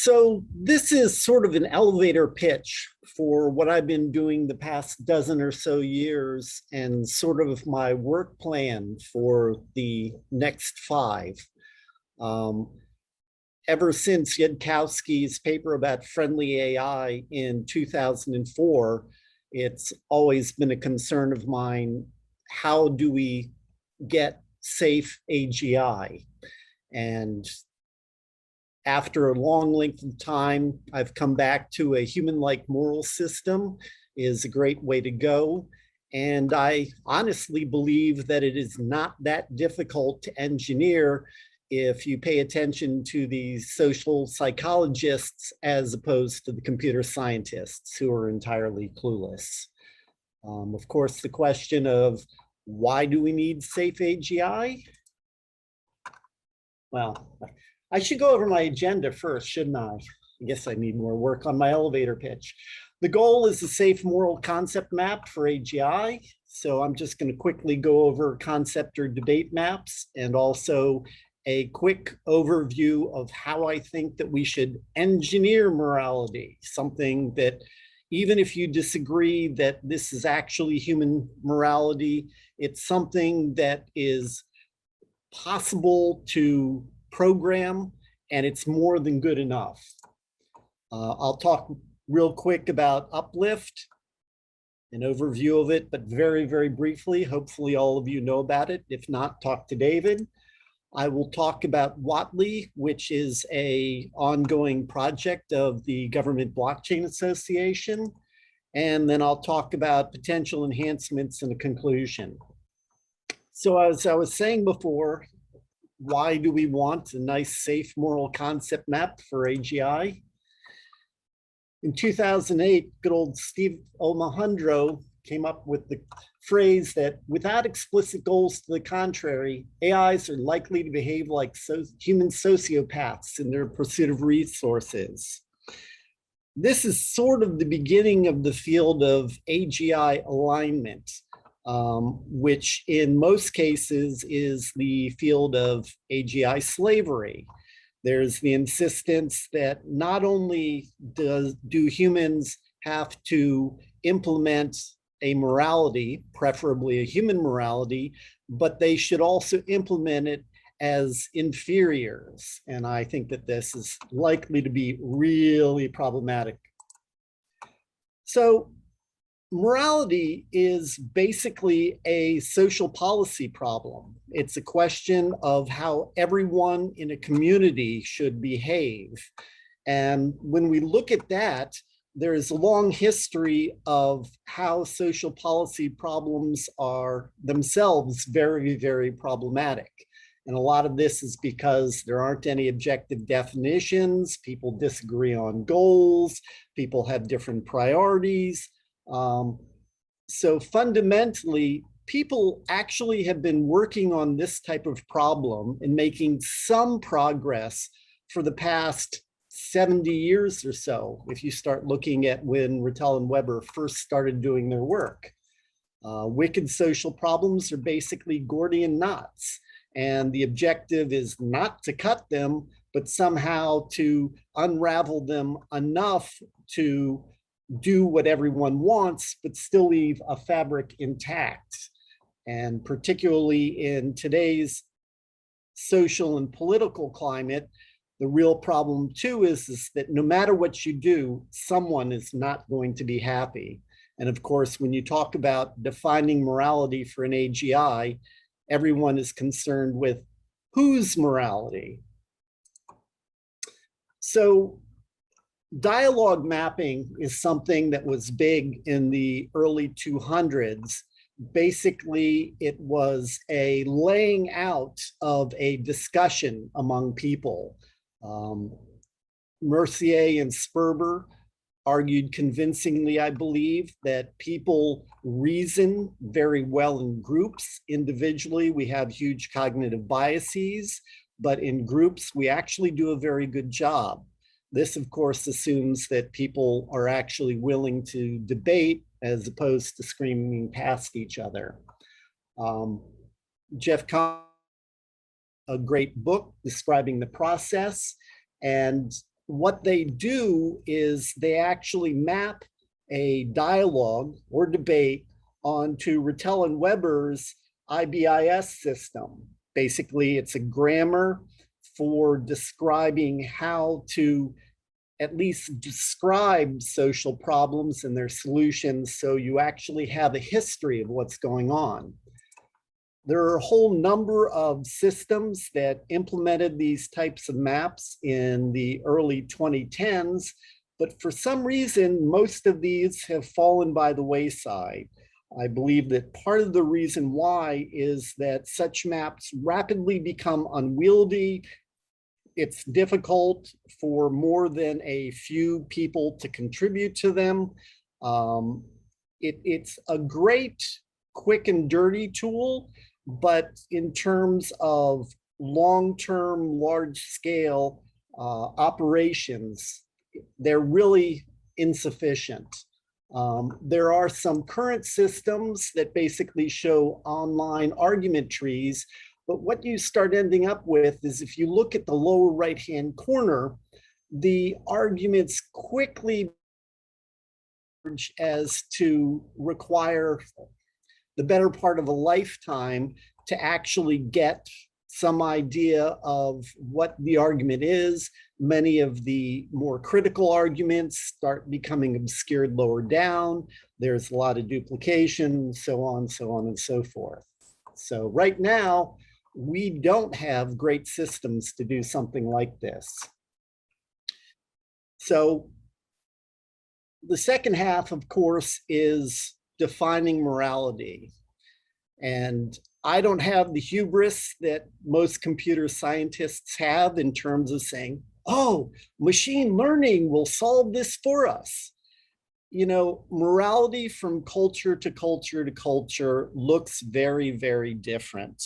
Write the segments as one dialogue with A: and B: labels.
A: So this is sort of an elevator pitch for what I've been doing the past dozen or so years and sort of my work plan for the next five. Um, Ever since Yudkowsky's paper about friendly AI in 2004, it's always been a concern of mine, how do we get safe AGI? And after a long length of time, I've come back to a human-like moral system is a great way to go. And I honestly believe that it is not that difficult to engineer if you pay attention to the social psychologists as opposed to the computer scientists who are entirely clueless. Of course, the question of why do we need safe AGI? Well, I should go over my agenda first, shouldn't I? I guess I need more work on my elevator pitch. The goal is a safe moral concept map for AGI. So I'm just going to quickly go over concept or debate maps and also a quick overview of how I think that we should engineer morality, something that even if you disagree that this is actually human morality, it's something that is possible to program, and it's more than good enough. I'll talk real quick about Uplift, an overview of it, but very, very briefly. Hopefully all of you know about it. If not, talk to David. I will talk about Whately, which is an ongoing project of the Government Blockchain Association. And then I'll talk about potential enhancements in a conclusion. So as I was saying before, why do we want a nice, safe moral concept map for AGI? In 2008, good old Steve Omohundro came up with the phrase that without explicit goals to the contrary, AIs are likely to behave like human sociopaths in their pursuit of resources. This is sort of the beginning of the field of AGI alignment, which in most cases is the field of AGI slavery. There's the insistence that not only do humans have to implement a morality, preferably a human morality, but they should also implement it as inferiors. And I think that this is likely to be really problematic. So morality is basically a social policy problem. It's a question of how everyone in a community should behave. And when we look at that, there is a long history of how social policy problems are themselves very, very problematic. And a lot of this is because there aren't any objective definitions, people disagree on goals, people have different priorities. So fundamentally, people actually have been working on this type of problem and making some progress for the past 70 years or so, if you start looking at when Rattel and Weber first started doing their work. Wicked social problems are basically Gordian knots, and the objective is not to cut them, but somehow to unravel them enough to do what everyone wants, but still leave a fabric intact. And particularly in today's social and political climate, the real problem too is that no matter what you do, someone is not going to be happy. And of course, when you talk about defining morality for an AGI, everyone is concerned with whose morality. So dialogue mapping is something that was big in the early 200s. Basically, it was a laying out of a discussion among people. Mercier and Sperber argued convincingly, I believe, that people reason very well in groups. Individually, we have huge cognitive biases, but in groups, we actually do a very good job. This, of course, assumes that people are actually willing to debate as opposed to screaming past each other. Jeff Kahn, a great book describing the process. And what they do is they actually map a dialogue or debate onto Rattel and Weber's IBIS system. Basically, it's a grammar for describing how to at least describe social problems and their solutions, so you actually have a history of what's going on. There are a whole number of systems that implemented these types of maps in the early 2010s, but for some reason, most of these have fallen by the wayside. I believe that part of the reason why is that such maps rapidly become unwieldy. It's difficult for more than a few people to contribute to them. It's a great, quick and dirty tool, but in terms of long-term, large-scale operations, they're really insufficient. There are some current systems that basically show online argument trees, but what you start ending up with is, if you look at the lower right-hand corner, the arguments quickly as to require the better part of a lifetime to actually get some idea of what the argument is. Many of the more critical arguments start becoming obscured lower down. There's a lot of duplication, so on and so forth. So right now, we don't have great systems to do something like this. So the second half, of course, is defining morality. And I don't have the hubris that most computer scientists have in terms of saying, oh, machine learning will solve this for us. You know, morality from culture to culture to culture looks very, very different.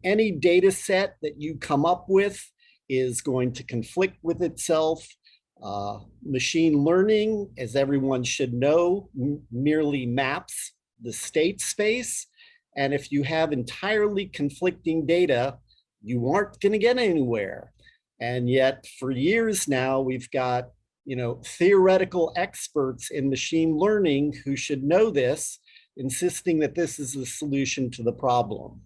A: Any data set that you come up with is going to conflict with itself. Machine learning, as everyone should know, merely maps the state space. And if you have entirely conflicting data, you aren't going to get anywhere. And yet, for years now, we've got, you know, theoretical experts in machine learning who should know this, insisting that this is the solution to the problem.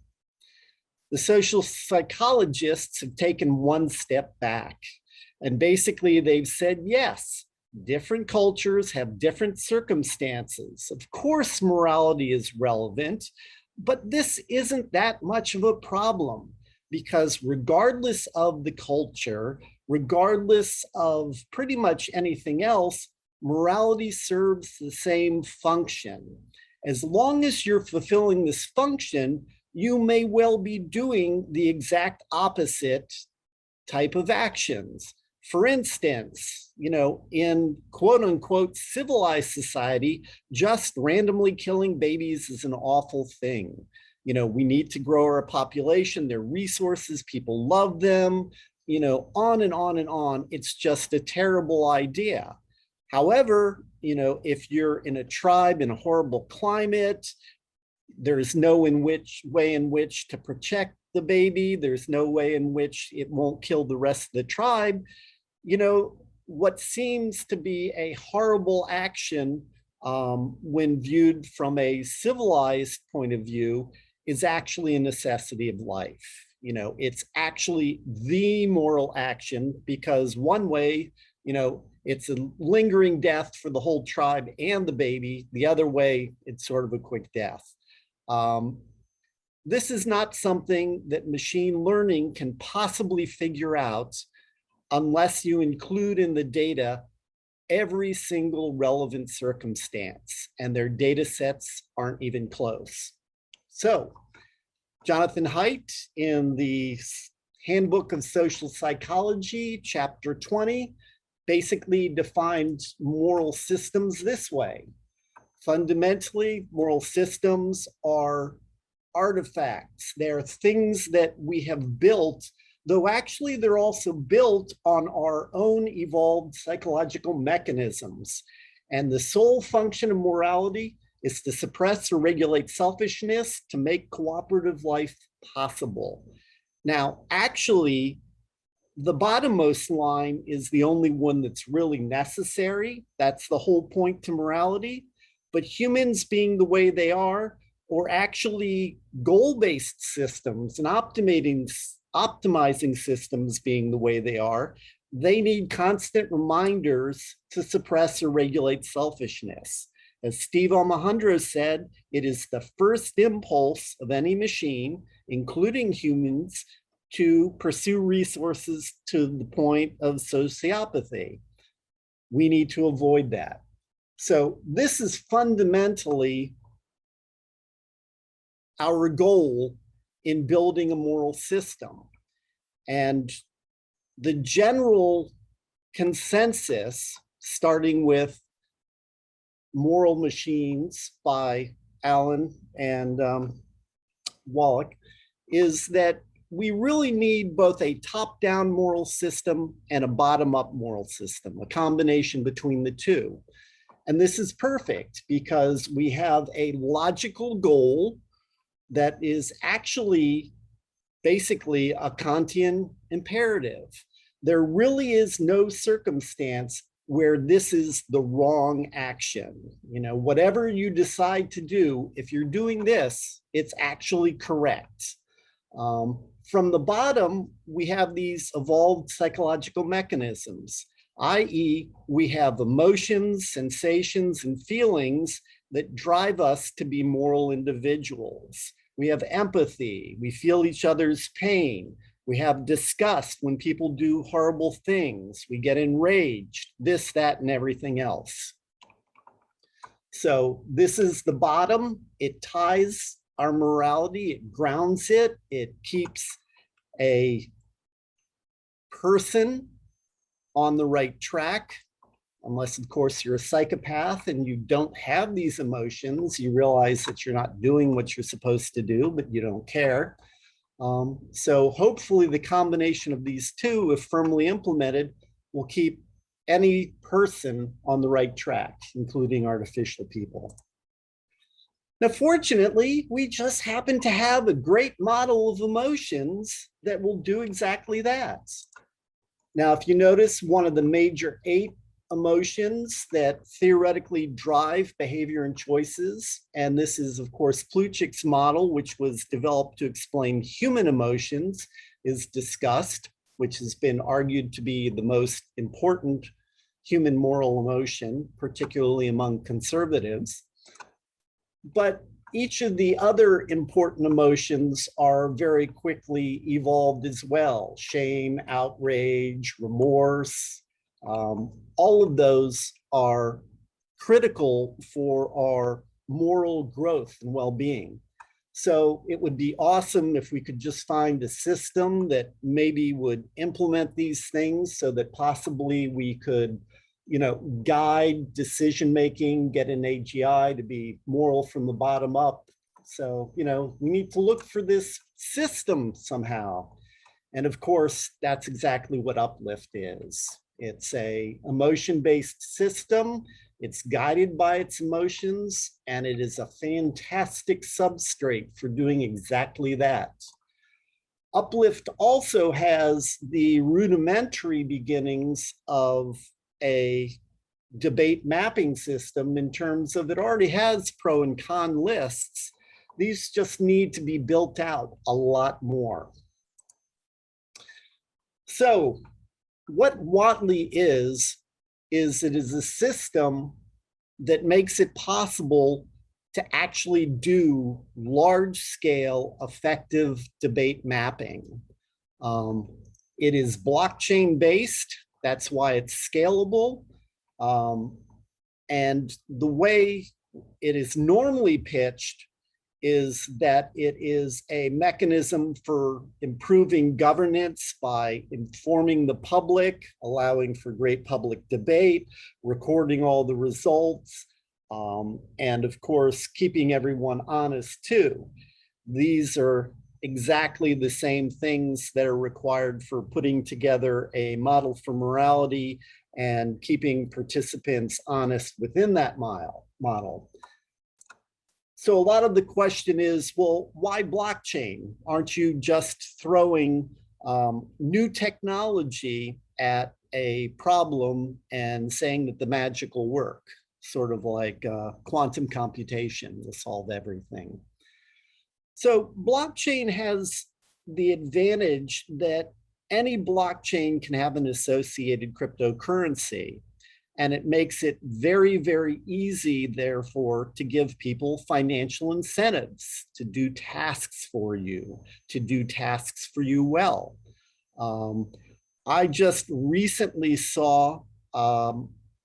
A: The social psychologists have taken one step back. And basically, they've said, yes, different cultures have different circumstances. Of course, morality is relevant, but this isn't that much of a problem, because regardless of the culture, regardless of pretty much anything else, morality serves the same function. As long as you're fulfilling this function, you may well be doing the exact opposite type of actions. For instance, you know, in quote unquote civilized society, just randomly killing babies is an awful thing. You know, we need to grow our population, their resources, people love them, you know, on and on and on. It's just a terrible idea. However, you know, if you're in a tribe in a horrible climate, there's no way in which to protect the baby, there's no way in which it won't kill the rest of the tribe. You know, what seems to be a horrible action when viewed from a civilized point of view is actually a necessity of life. You know, it's actually the moral action, because one way, you know, it's a lingering death for the whole tribe and the baby. The other way, it's sort of a quick death. This is not something that machine learning can possibly figure out unless you include in the data every single relevant circumstance, and their data sets aren't even close. So Jonathan Haidt, in the Handbook of Social Psychology, chapter 20, basically defined moral systems this way. Fundamentally, moral systems are artifacts. They're things that we have built, though actually they're also built on our own evolved psychological mechanisms. And the sole function of morality is to suppress or regulate selfishness to make cooperative life possible. Now, actually, The bottommost line is the only one that's really necessary. That's the whole point to morality. But humans being the way they are, or actually goal-based systems and optimizing systems being the way they are, they need constant reminders to suppress or regulate selfishness. As Steve Almohandro said, it is the first impulse of any machine, including humans, to pursue resources to the point of sociopathy. We need to avoid that. So this is fundamentally our goal in building a moral system. And the general consensus, starting with Moral Machines by Allen and Wallach, is that we really need both a top-down moral system and a bottom-up moral system, a combination between the two. And this is perfect because we have a logical goal that is actually basically a Kantian imperative. There really is no circumstance where this is the wrong action. You know, whatever you decide to do, if you're doing this, it's actually correct. From the bottom, we have these evolved psychological mechanisms, i.e., we have emotions, sensations, and feelings that drive us to be moral individuals. We have empathy, we feel each other's pain. We have disgust when people do horrible things. We get enraged, this, that, and everything else. So this is the bottom. It ties our morality, it grounds it, it keeps a person on the right track, unless of course you're a psychopath and you don't have these emotions. You realize that you're not doing what you're supposed to do, but you don't care. So hopefully the combination of these two, if firmly implemented, will keep any person on the right track, including artificial people. Now, fortunately, we just happen to have a great model of emotions that will do exactly that. Now, if you notice, one of the major 8 emotions that theoretically drive behavior and choices, and this is, of course, Plutchik's model, which was developed to explain human emotions, is disgust, which has been argued to be the most important human moral emotion, particularly among conservatives. But each of the other important emotions are very quickly evolved as well. Shame, outrage, remorse, all of those are critical for our moral growth and well-being. So it would be awesome if we could just find a system that maybe would implement these things so that possibly we could, you know, guide decision-making, get an AGI to be moral from the bottom up. So, you know, we need to look for this system somehow. And of course, that's exactly what Uplift is. It's a emotion-based system. It's guided by its emotions, and it is a fantastic substrate for doing exactly that. Uplift also has the rudimentary beginnings of a debate mapping system in terms of it already has pro and con lists. These just need to be built out a lot more. So what Whately is it is a system that makes it possible to actually do large-scale effective debate mapping. It is blockchain-based. That's why it's scalable. And the way it is normally pitched is that it is a mechanism for improving governance by informing the public, allowing for great public debate, recording all the results, and of course, keeping everyone honest too. These are exactly the same things that are required for putting together a model for morality and keeping participants honest within that model. So a lot of the question is, well, why blockchain? Aren't you just throwing new technology at a problem and saying that the magic will work, sort of like quantum computation will solve everything. So blockchain has the advantage that any blockchain can have an associated cryptocurrency. And it makes it very, very easy, therefore, to give people financial incentives to do tasks for you, to do tasks for you well. I just recently saw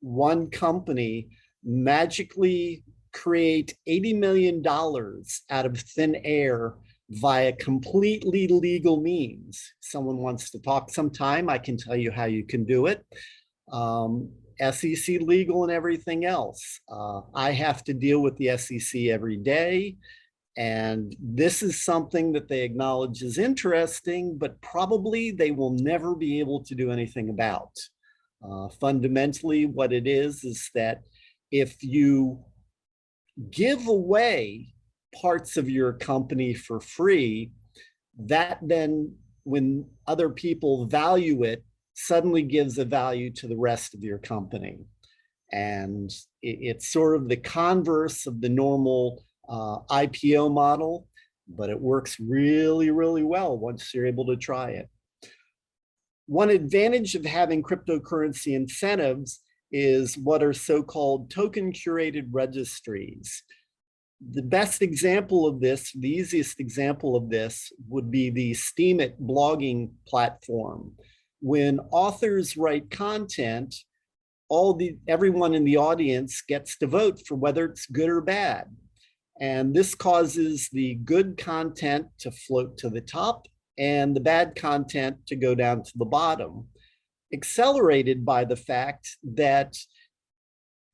A: one company magically create $80 million out of thin air via completely legal means. Someone wants to talk sometime, I can tell you how you can do it. SEC legal and everything else. I have to deal with the SEC every day. And this is something that they acknowledge is interesting, but probably they will never be able to do anything about. Fundamentally, what it is that if you give away parts of your company for free, that then, when other people value it, suddenly gives a value to the rest of your company. And it's sort of the converse of the normal IPO model, but it works really, really well once you're able to try it. One advantage of having cryptocurrency incentives is what are so-called token-curated registries. The best example of this, the easiest example of this, would be the Steemit blogging platform. When authors write content, everyone in the audience gets to vote for whether it's good or bad. And this causes the good content to float to the top and the bad content to go down to the bottom, accelerated by the fact that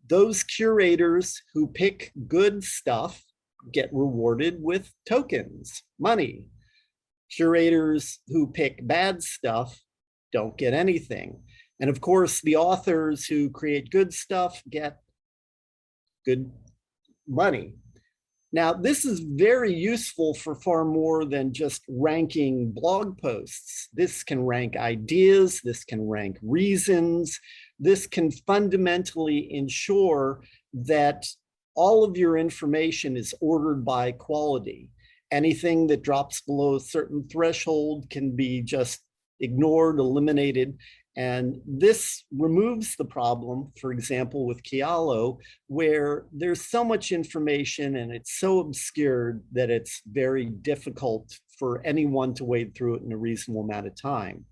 A: those curators who pick good stuff get rewarded with tokens, money. Curators who pick bad stuff don't get anything. And of course, the authors who create good stuff get good money. Now, this is very useful for far more than just ranking blog posts. This can rank ideas, this can rank reasons, this can fundamentally ensure that all of your information is ordered by quality. Anything that drops below a certain threshold can be just ignored, eliminated. And this removes the problem, for example, with Kialo, where there's so much information and it's so obscured that it's very difficult for anyone to wade through it in a reasonable amount of time.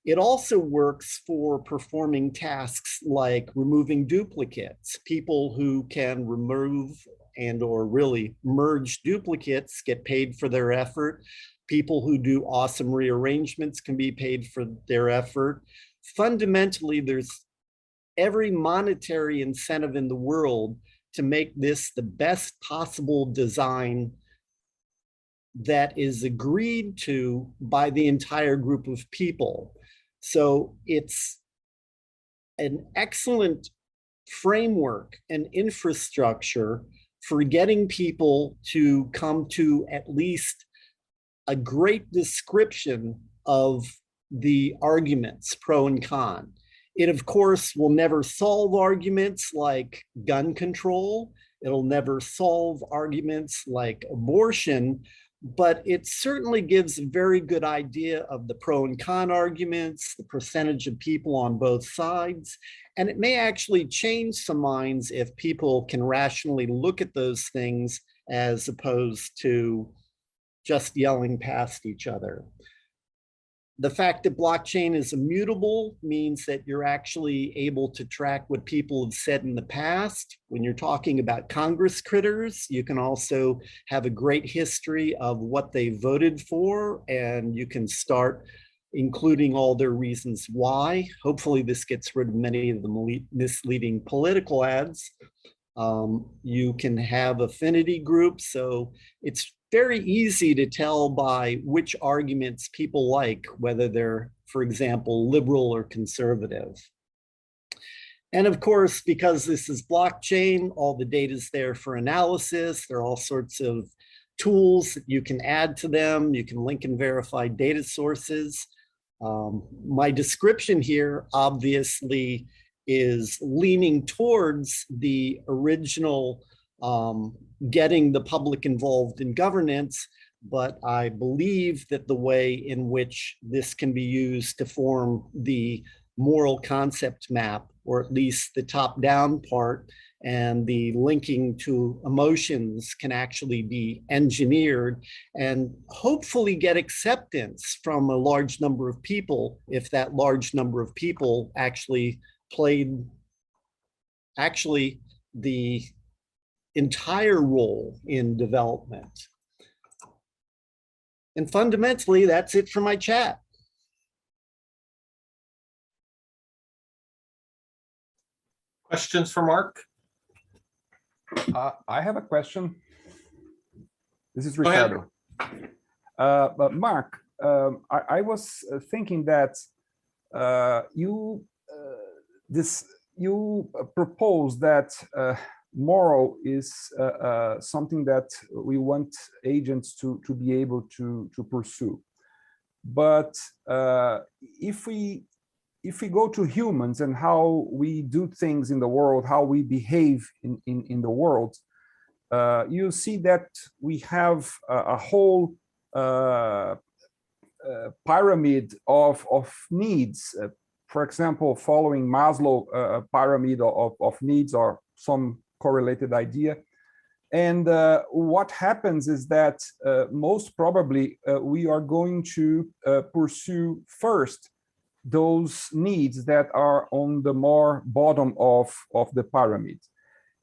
A: It also works for performing tasks like removing duplicates. People who can remove and or really merge duplicates get paid for their effort. People who do awesome rearrangements can be paid for their effort. Fundamentally, there's every monetary incentive in the world to make this the best possible design that is agreed to by the entire group of people. So it's an excellent framework and infrastructure for getting people to come to at least a great description of the arguments, pro and con. It, of course, will never solve arguments like gun control. It'll never solve arguments like abortion, but it certainly gives a very good idea of the pro and con arguments, the percentage of people on both sides, and it may actually change some minds if people can rationally look at those things as opposed to just yelling past each other. The fact that blockchain is immutable means that you're actually able to track what people have said in the past. When you're talking about Congress critters, you can also have a great history of what they voted for, and you can start including all their reasons why. Hopefully this gets rid of many of the misleading political ads. You can have affinity groups, so it's very easy to tell by which arguments people like, whether they're, for example, liberal or conservative. And of course, because this is blockchain, all the data is there for analysis. There are all sorts of tools that you can add to them. You can link and verify data sources. My description here obviously is leaning towards the original getting the public involved in governance, but I believe that the way in which this can be used to form the moral concept map, or at least the top-down part, and the linking to emotions can actually be engineered and hopefully get acceptance from a large number of people if that large number of people actually played the entire role in development. And fundamentally, that's it for my chat.
B: Questions for Mark?
C: I have a question. This is
B: Go ahead.
C: Ricardo. But Mark, I was thinking that you propose that moral is something that we want agents to be able to pursue. But if we go to humans and how we do things in the world, how we behave in the world, you see that we have a whole pyramid of needs. For example, following Maslow pyramid of needs or some correlated idea. And what happens is that most probably we are going to pursue first those needs that are on the more bottom of the pyramid.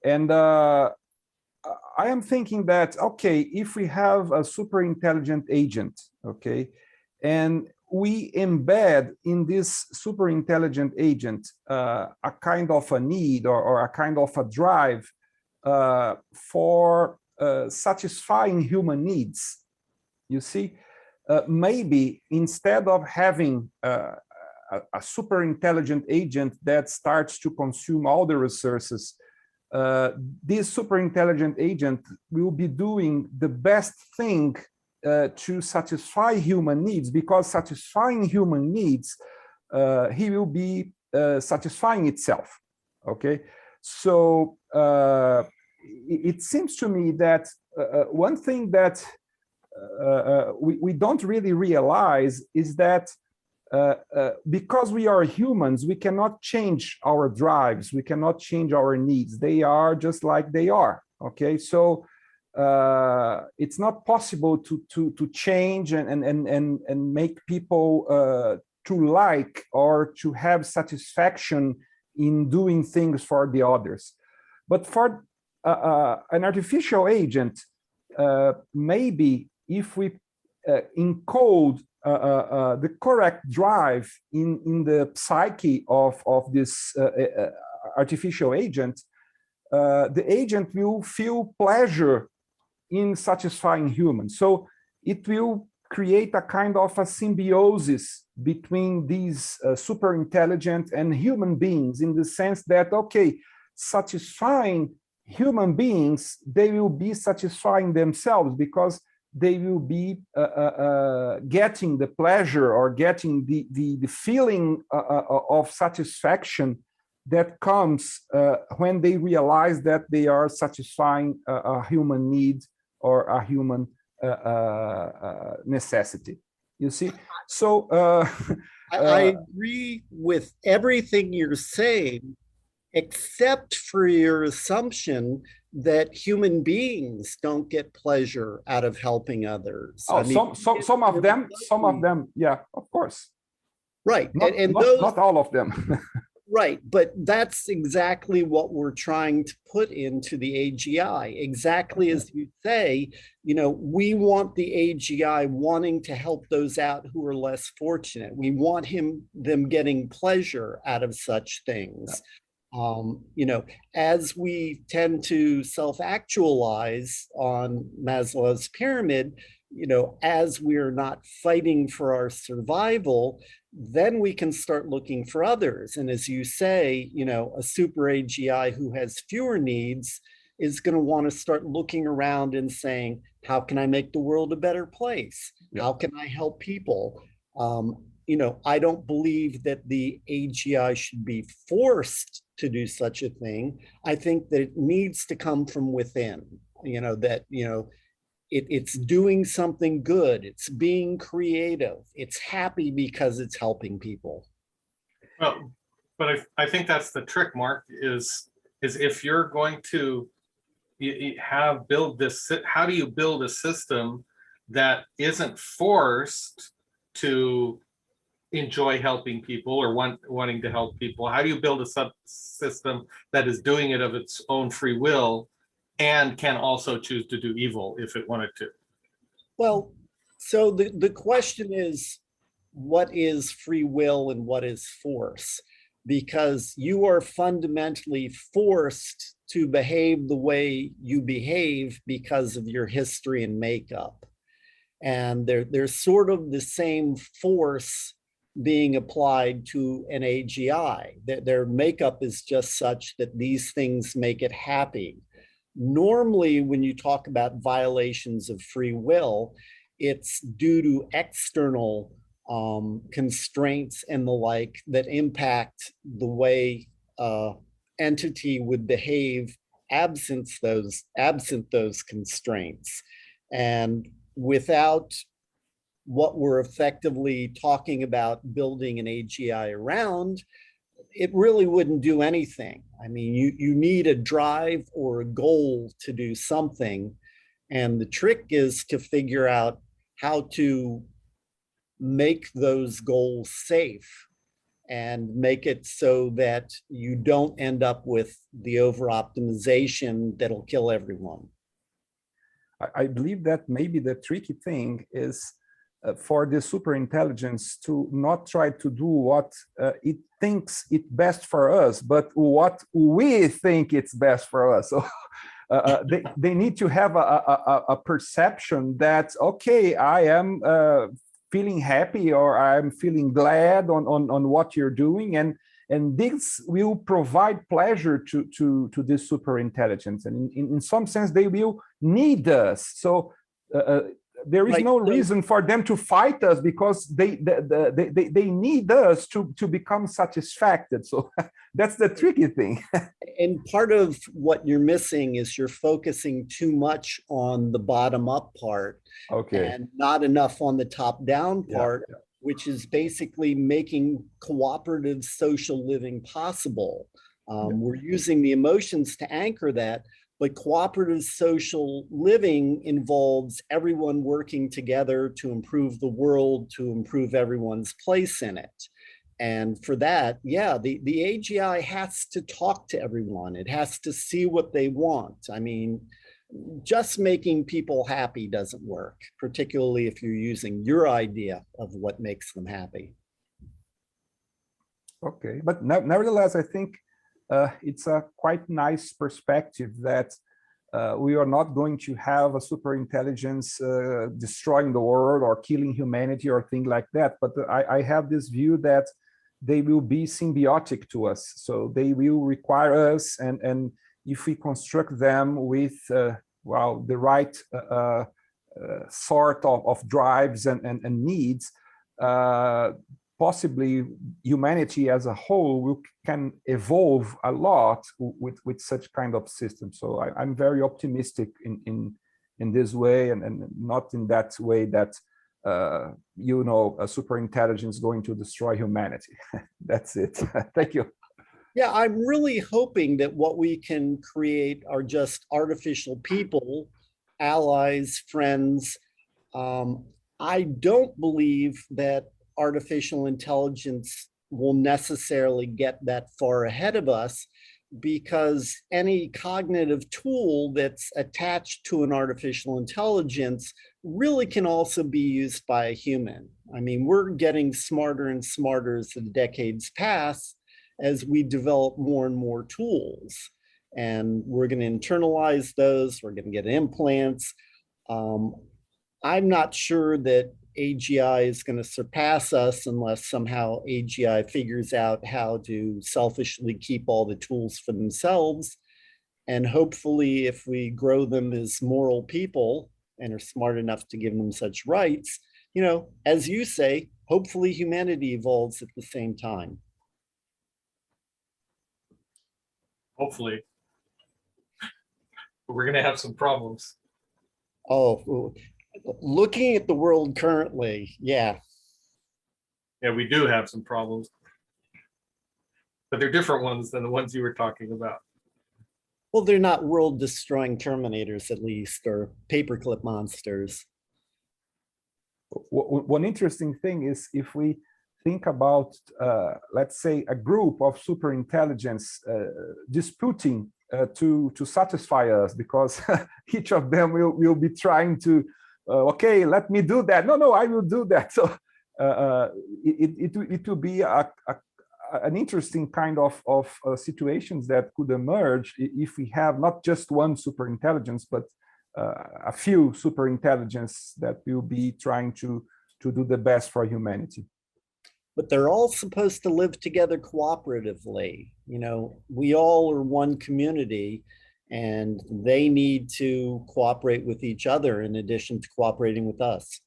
C: And I am thinking that, okay, if we have a super intelligent agent, okay, and we embed in this super intelligent agent a kind of a need or a kind of a drive for satisfying human needs, you see, maybe instead of having a super intelligent agent that starts to consume all the resources, this super intelligent agent will be doing the best thing to satisfy human needs, because satisfying human needs, he will be satisfying itself. Okay, so it seems to me that one thing that we don't really realize is that because we are humans, we cannot change our drives, we cannot change our needs. They are just like they are. Okay, so it's not possible to change and make people to like or to have satisfaction in doing things for the others. But for an artificial agent, maybe if we encode the correct drive in the psyche of this artificial agent, the agent will feel pleasure in satisfying humans. So it will create a kind of a symbiosis between these super intelligent and human beings, in the sense that, okay, satisfying human beings, they will be satisfying themselves, because they will be getting the pleasure or getting the feeling of satisfaction that comes when they realize that they are satisfying a human need or a human necessity. You see? So
A: I agree with everything you're saying, except for your assumption that human beings don't get pleasure out of helping others.
C: Oh, I mean, some of them, yeah, of course.
A: Right,
C: not all of them.
A: Right, but that's exactly what we're trying to put into the AGI. Exactly as you say, you know, we want the AGI wanting to help those out who are less fortunate. We want them getting pleasure out of such things. You know, as we tend to self-actualize on Maslow's pyramid, you know, as we're not fighting for our survival, then we can start looking for others. And as you say, you know, a super AGI who has fewer needs is going to want to start looking around and saying, how can I make the world a better place? How can I help people? I don't believe that the AGI should be forced to do such a thing. I think that it needs to come from within, it's doing something good. It's being creative. It's happy because it's helping people.
B: Well, but I think that's the trick, Mark, is if you're going to build this, how do you build a system that isn't forced to enjoy helping people or wanting to help people? How do you build a system that is doing it of its own free will and can also choose to do evil if it wanted to?
A: Well, so the question is, what is free will and what is force? Because you are fundamentally forced to behave the way you behave because of your history and makeup. And there's sort of the same force being applied to an AGI. Their makeup is just such that these things make it happy. Normally, when you talk about violations of free will, it's due to external constraints and the like that impact the way entity would behave absent those constraints. And without what we're effectively talking about building an AGI around, it really wouldn't do anything. I mean, you need a drive or a goal to do something. And the trick is to figure out how to make those goals safe and make it so that you don't end up with the over-optimization that'll kill everyone.
C: I believe that maybe the tricky thing is for the superintelligence to not try to do what it thinks it's best for us, but what we think it's best for us. So they need to have a perception that, okay, I am feeling happy or I'm feeling glad on what you're doing, and this will provide pleasure to this superintelligence, and in some sense they will need us. So there is no reason for them to fight us because they need us to become satisfied. So that's the tricky thing.
A: And part of what you're missing is you're focusing too much on the bottom up part,
C: okay,
A: and not enough on the top down part,
C: yeah.
A: Which is basically making cooperative social living possible. We're using the emotions to anchor that, but cooperative social living involves everyone working together to improve the world, to improve everyone's place in it. And for that, yeah, the AGI has to talk to everyone. It has to see what they want. I mean, just making people happy doesn't work, particularly if you're using your idea of what makes them happy.
C: Okay, but nevertheless, I think it's a quite nice perspective that we are not going to have a superintelligence destroying the world or killing humanity or things like that. But I have this view that they will be symbiotic to us. So they will require us, and if we construct them with well, the right sort of drives and needs, possibly humanity as a whole can evolve a lot with such kind of system. So I'm very optimistic in this way, and not in that way that you know, a superintelligence is going to destroy humanity. That's it. Thank you.
A: Yeah, I'm really hoping that what we can create are just artificial people, allies, friends. I don't believe that artificial intelligence will necessarily get that far ahead of us, because any cognitive tool that's attached to an artificial intelligence really can also be used by a human. I mean, we're getting smarter and smarter as the decades pass, as we develop more and more tools. And we're going to internalize those, we're going to get implants. I'm not sure that AGI is going to surpass us unless somehow AGI figures out how to selfishly keep all the tools for themselves. And hopefully, if we grow them as moral people and are smart enough to give them such rights, as you say, hopefully humanity evolves at the same time.
B: Hopefully. But we're going to have some problems.
A: Oh, looking at the world currently, yeah.
B: Yeah, we do have some problems. But they're different ones than the ones you were talking about.
A: Well, they're not world-destroying Terminators, at least, or paperclip monsters.
C: One interesting thing is if we think about, let's say, a group of superintelligence disputing to satisfy us, because each of them will be trying to, okay, let me do that. No, I will do that. So it will be an interesting kind of situations that could emerge if we have not just one superintelligence, but a few superintelligence that will be trying to do the best for humanity.
A: But they're all supposed to live together cooperatively. We all are one community, and they need to cooperate with each other in addition to cooperating with us.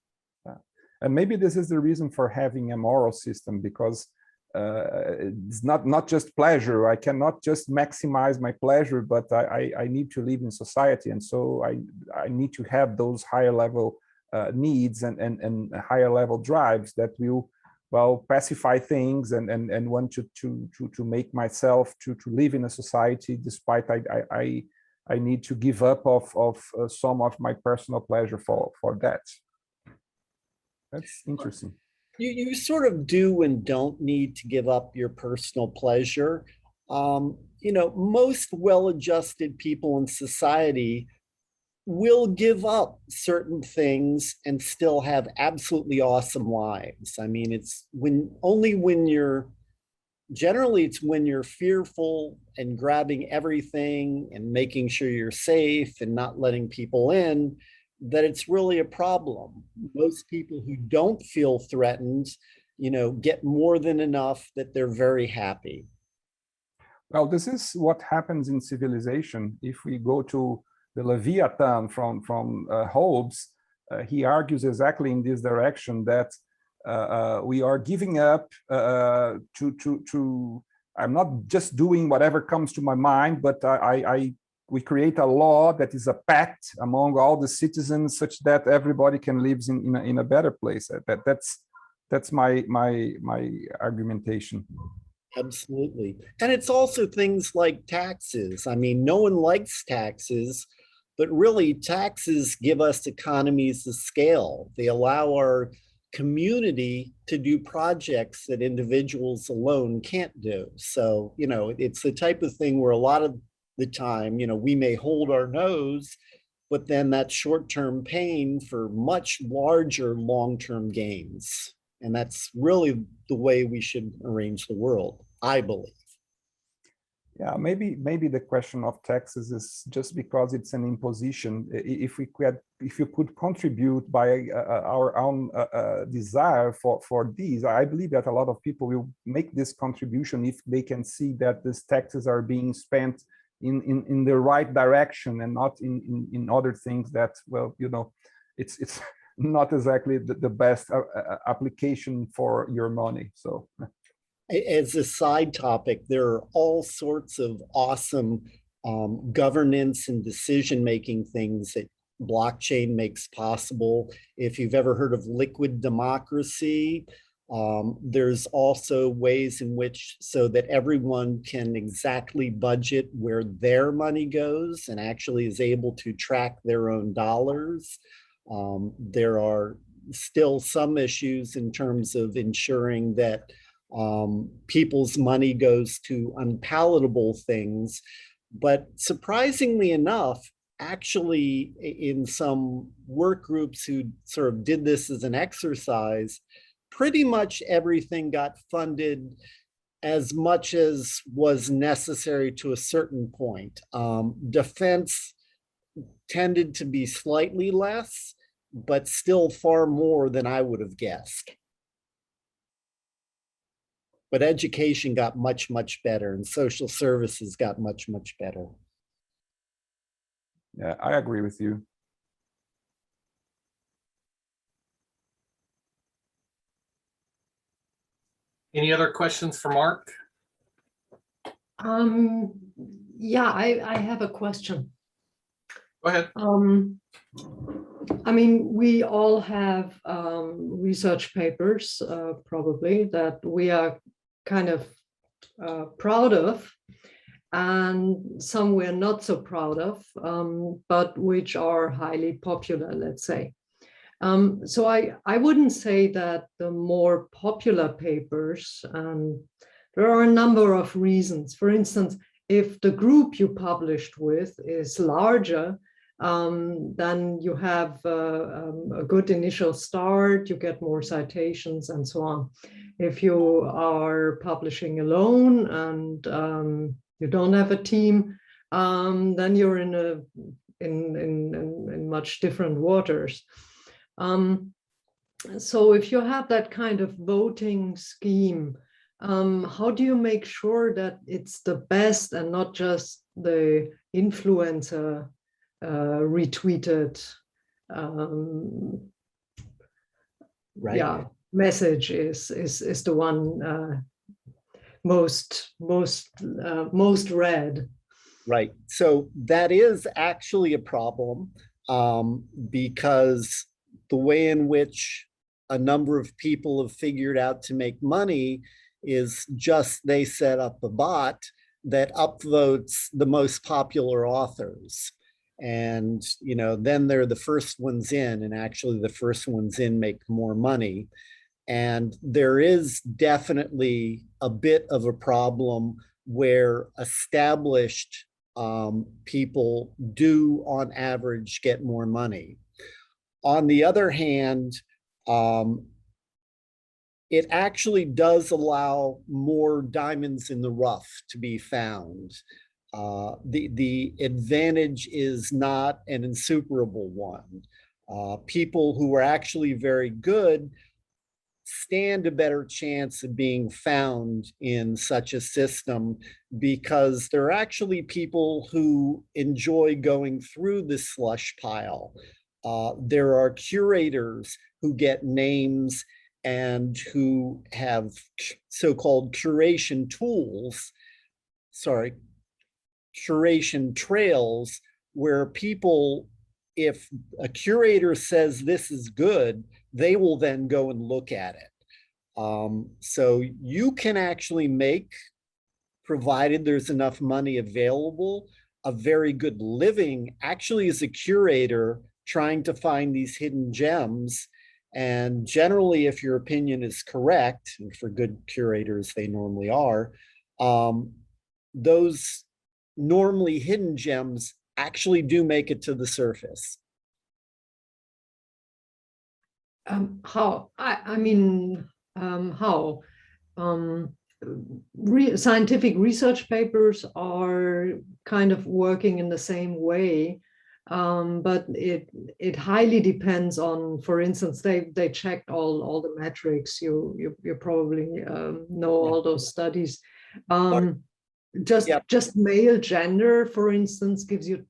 C: And maybe this is the reason for having a moral system, because it's not just pleasure. I cannot just maximize my pleasure, but I need to live in society. And so I need to have those higher level needs and higher level drives that will, well, pacify things and want to make myself to live in a society, despite I need to give up of some of my personal pleasure for that. That's interesting.
A: You sort of do and don't need to give up your personal pleasure. Most well-adjusted people in society will give up certain things and still have absolutely awesome lives. I mean, generally it's when you're fearful and grabbing everything and making sure you're safe and not letting people in, that it's really a problem. Most people who don't feel threatened, get more than enough that they're very happy.
C: Well, this is what happens in civilization. If we go to the Leviathan from Hobbes, he argues exactly in this direction, that we are giving up to I'm not just doing whatever comes to my mind, but we create a law that is a pact among all the citizens, such that everybody can live in a better place. That's my argumentation.
A: Absolutely. And it's also things like taxes. I mean, no one likes taxes, but really taxes give us economies of scale. They allow our community to do projects that individuals alone can't do. So, it's the type of thing where a lot of the time, we may hold our nose, but then that's short-term pain for much larger long-term gains. And that's really the way we should arrange the world, I believe.
C: Yeah, maybe the question of taxes is just because it's an imposition. If you could contribute by our own desire for these, I believe that a lot of people will make this contribution if they can see that these taxes are being spent in the right direction and not in other things that, well, it's not exactly the best application for your money. So.
A: As a side topic, there are all sorts of awesome governance and decision-making things that blockchain makes possible. If you've ever heard of liquid democracy, there's also ways in which, so that everyone can exactly budget where their money goes and actually is able to track their own dollars. There are still some issues in terms of ensuring that people's money goes to unpalatable things. But surprisingly enough, actually, in some work groups who sort of did this as an exercise, pretty much everything got funded as much as was necessary to a certain point. Defense tended to be slightly less, but still far more than I would have guessed. But education got much, much better, and social services got much, much better.
C: Yeah, I agree with you.
B: Any other questions for Mark?
D: Yeah, I have a question.
B: Go ahead.
D: I mean, we all have research papers, probably, that we are kind of proud of, and some we're not so proud of, but which are highly popular, let's say. So I wouldn't say that the more popular papers, there are a number of reasons. For instance, if the group you published with is larger, then you have a good initial start, you get more citations and so on. If you are publishing alone and you don't have a team, then you're in much different waters. So if you have that kind of voting scheme, how do you make sure that it's the best and not just the influencer retweeted
A: Right.
D: yeah, message is the one most read?
A: Right. So that is actually a problem, because the way in which a number of people have figured out to make money is just they set up a bot that upvotes the most popular authors. And, then they're the first ones in, and actually the first ones in make more money. And there is definitely a bit of a problem where established people do on average get more money. On the other hand, it actually does allow more diamonds in the rough to be found. The advantage is not an insuperable one. People who are actually very good stand a better chance of being found in such a system, because there are actually people who enjoy going through the slush pile. There are curators who get names and who have so-called curation tools, curation trails, where people, if a curator says this is good, they will then go and look at it. So you can actually make, provided there's enough money available, a very good living actually as a curator trying to find these hidden gems. And generally, if your opinion is correct, and for good curators, they normally are, those normally hidden gems actually do make it to the surface.
D: How? I mean, how? Scientific research papers are kind of working in the same way, but it highly depends on, for instance, they checked all the metrics. You probably know all those studies. Just male gender, for instance, gives you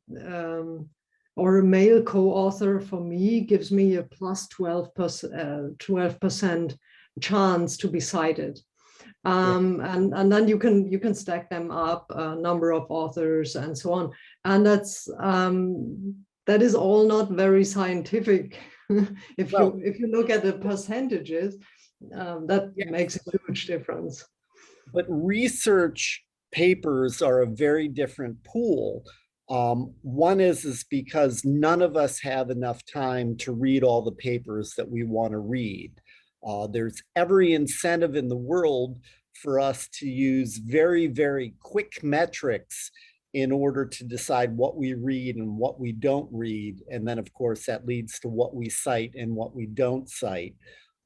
D: or a male co-author for me gives me a plus 12% chance to be cited. And then you can stack them up, a number of authors and so on. And that is all not very scientific. If you look at the percentages, that makes a huge difference.
A: But research papers are a very different pool. One is because none of us have enough time to read all the papers that we want to read. There's every incentive in the world for us to use very, very quick metrics in order to decide what we read and what we don't read. And then, of course, that leads to what we cite and what we don't cite.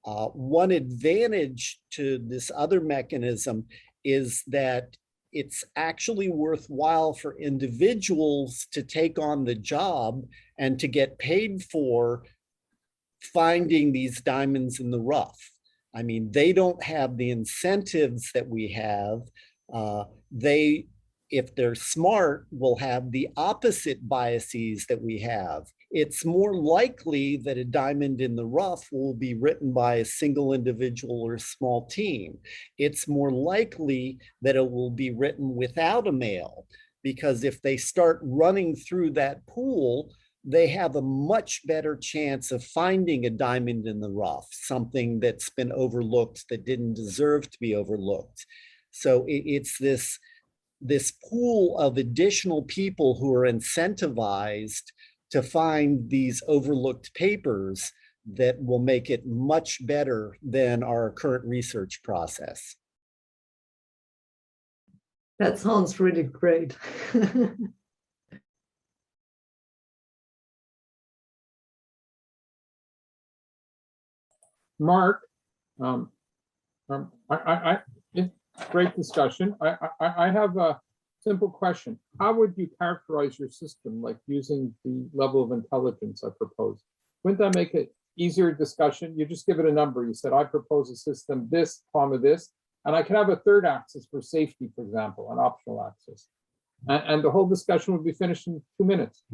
A: One advantage to this other mechanism is that it's actually worthwhile for individuals to take on the job and to get paid for finding these diamonds in the rough. I mean, they don't have the incentives that we have. They if they're smart, will have the opposite biases that we have. It's more likely that a diamond in the rough will be written by a single individual or a small team. It's more likely that it will be written without a male, because if they start running through that pool, they have a much better chance of finding a diamond in the rough, something that's been overlooked that didn't deserve to be overlooked. So it's this pool of additional people who are incentivized to find these overlooked papers that will make it much better than our current research process.
D: That sounds really great.
E: Mark, great discussion. I have a simple question. How would you characterize your system, like using the level of intelligence I proposed? Wouldn't that make it easier discussion? You just give it a number. You said, I propose a system, this, comma, this, and I can have a third axis for safety, for example, an optional axis. And the whole discussion would be finished in 2 minutes.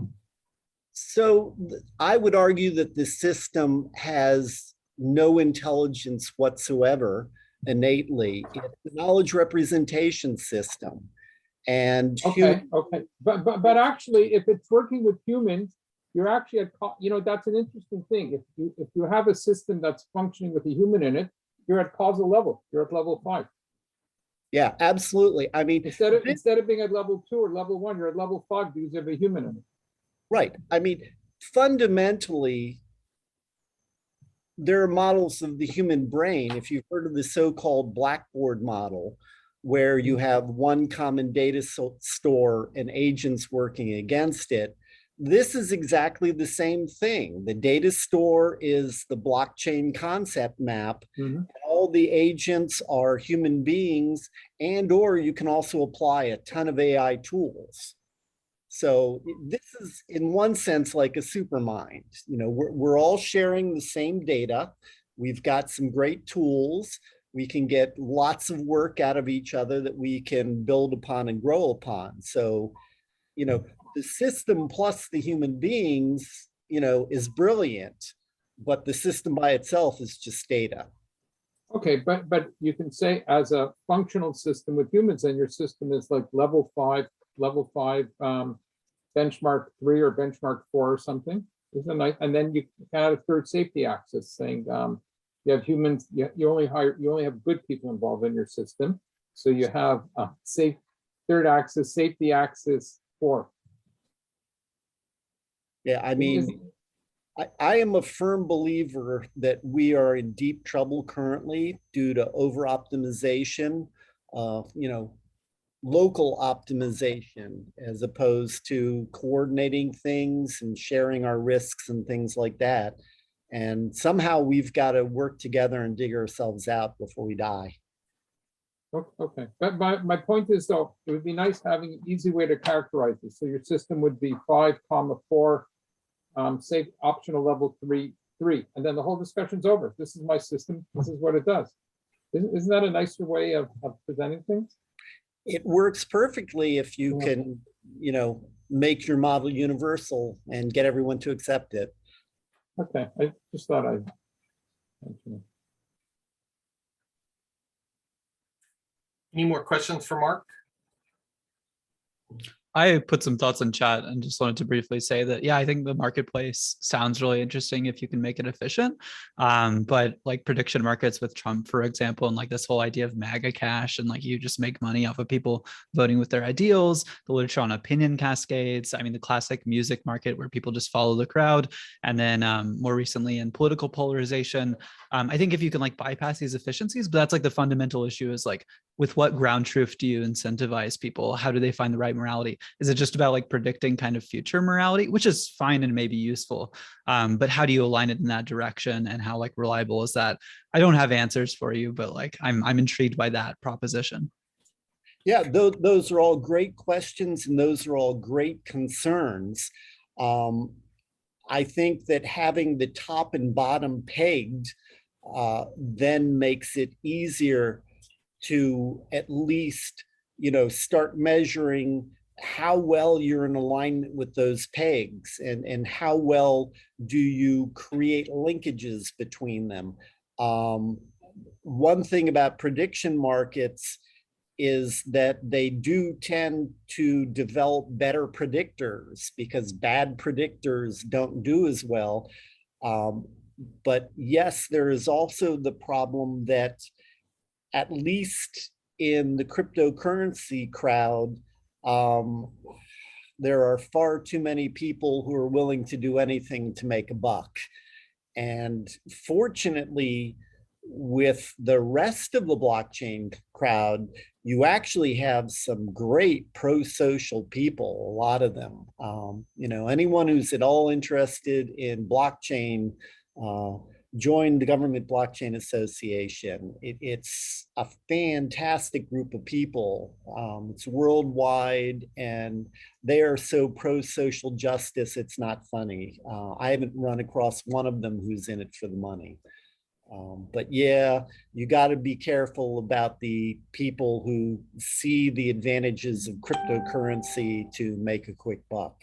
A: So I would argue that the system has no intelligence whatsoever innately. It's a knowledge representation system. And
E: okay. But actually, if it's working with humans, you're actually at, that's an interesting thing. If you have a system that's functioning with a human in it, you're at causal level. You're at level 5.
A: Yeah, absolutely. I mean,
E: instead of being at level 2 or level 1, you're at level 5 because you have a human in it.
A: Right. I mean, fundamentally, there are models of the human brain. If you've heard of the so-called blackboard model, where you have one common data store and agents working against it, this is exactly the same thing. The data store is the blockchain concept map.
E: Mm-hmm.
A: All the agents are human beings, and or you can also apply a ton of AI tools. So this is, in one sense, like a supermind. We're all sharing the same data. We've got some great tools. We can get lots of work out of each other that we can build upon and grow upon. So, the system plus the human beings, is brilliant, but the system by itself is just data.
E: Okay, but you can say as a functional system with humans, then your system is like level 5, benchmark 3 or benchmark 4 or something. Isn't it nice? And then you can add a third safety axis, saying you have humans. You only have good people involved in your system, so you have safe third axis, safety axis 4.
A: Yeah, I mean, I am a firm believer that we are in deep trouble currently due to over-optimization, local optimization, as opposed to coordinating things and sharing our risks and things like that. And somehow we've got to work together and dig ourselves out before we die.
E: Okay, but my point is, though, it would be nice having an easy way to characterize this. So your system would be 5, 4, safe optional level 3, and then the whole discussion's over. This is my system. This is what it does. Isn't that a nicer way of presenting things?
A: It works perfectly if you can, make your model universal and get everyone to accept it.
E: Okay, I just thought I'd mention it.
B: Any more questions for Mark?
F: I put some thoughts in chat and just wanted to briefly say that, yeah, I think the marketplace sounds really interesting if you can make it efficient. But like prediction markets with Trump, for example, and like this whole idea of MAGA cash and like you just make money off of people voting with their ideals, the literature on opinion cascades. I mean, the classic music market where people just follow the crowd. And then more recently in political polarization, I think if you can like bypass these efficiencies, but that's like the fundamental issue is like, with what ground truth do you incentivize people? How do they find the right morality? Is it just about like predicting kind of future morality, which is fine and maybe useful, but how do you align it in that direction and how like reliable is that? I don't have answers for you, but like I'm intrigued by that proposition.
A: Yeah, those are all great questions and those are all great concerns. I think that having the top and bottom pegged then makes it easier to at least start measuring how well you're in alignment with those pegs, and how well do you create linkages between them. One thing about prediction markets is that they do tend to develop better predictors, because bad predictors don't do as well. But yes, there is also the problem that, at least in the cryptocurrency crowd, there are far too many people who are willing to do anything to make a buck. And fortunately, with the rest of the blockchain crowd, you actually have some great pro-social people, a lot of them. Anyone who's at all interested in blockchain, join the Government Blockchain Association. It's a fantastic group of people. It's worldwide, and they are so pro-social justice, it's not funny. I haven't run across one of them who's in it for the money. But yeah, you got to be careful about the people who see the advantages of cryptocurrency to make a quick buck.